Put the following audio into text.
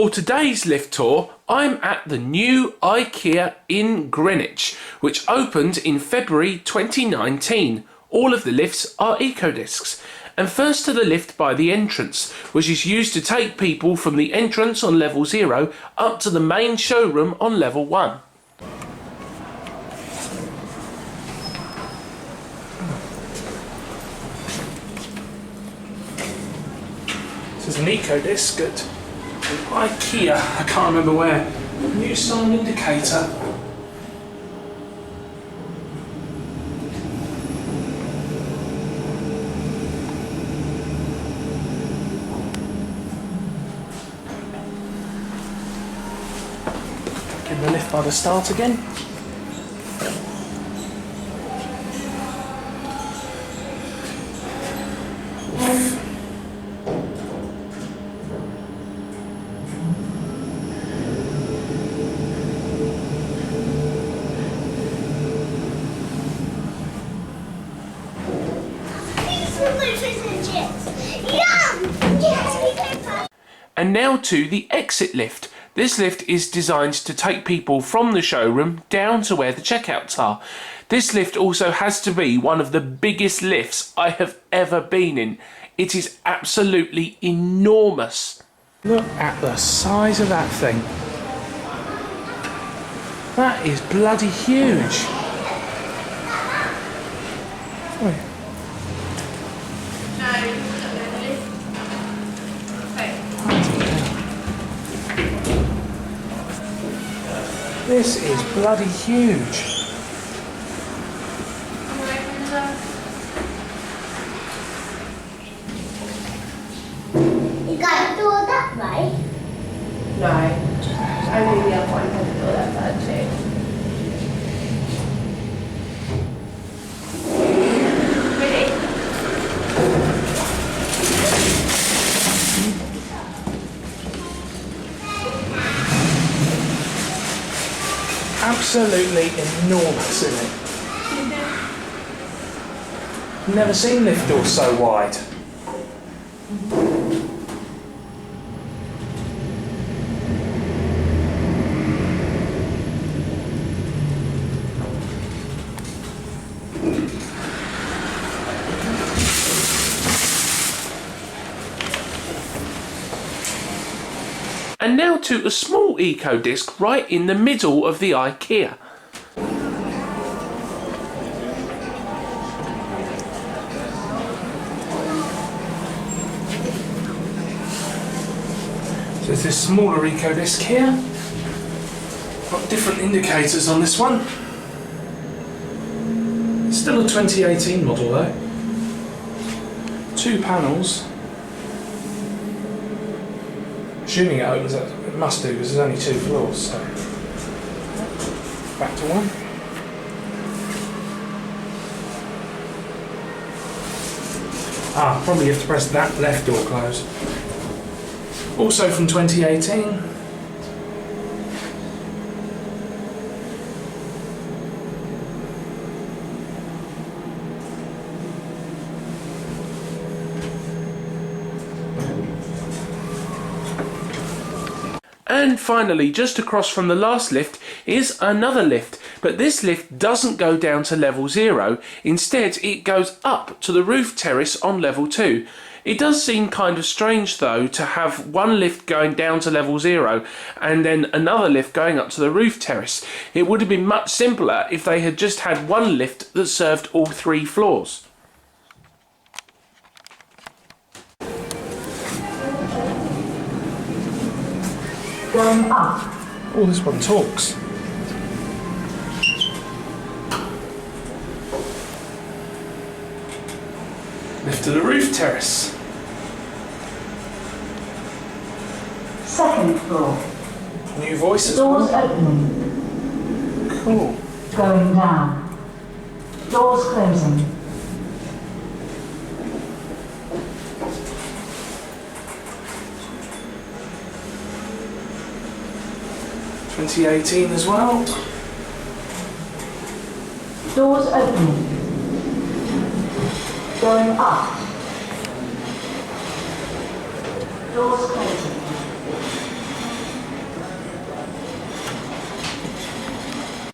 For today's lift tour, I'm at the new IKEA in Greenwich, which opened in February 2019. All of the lifts are Ecodiscs. And first to the lift by the entrance, which is used to take people from the entrance on level 0 up to the main showroom on level 1. This is an Ecodisc at IKEA, I can't remember where. New sign indicator. Give the lift by the start again. And now to the exit lift. This lift is designed to take people from the showroom down to where the checkouts are. This lift also has to be one of the biggest lifts I have ever been in. It is absolutely enormous. Look at the size of that thing. That is bloody huge. Oh. This is bloody huge. You can't do it that way. No, only the other one can do that bad too. Absolutely enormous, isn't it? Never seen lift doors so wide. And now to a small Ecodisc right in the middle of the IKEA. So there's this smaller Ecodisc here. Got different indicators on this one. Still a 2018 model though. 2 panels. Assuming it opens up, it must do because there's only 2 floors, so back to 1. Probably have to press that left door close. Also from 2018. And finally, just across from the last lift is another lift, but this lift doesn't go down to level 0, instead it goes up to the roof terrace on level 2. It does seem kind of strange though to have one lift going down to level 0 and then another lift going up to the roof terrace. It would have been much simpler if they had just had one lift that served all 3 floors. Going up. Oh, this one talks. Lift to the roof terrace. Second floor. New voices. Doors opening. Cool. Going down. Doors closing. (2018) as well. Doors opening. Going up. Doors closing.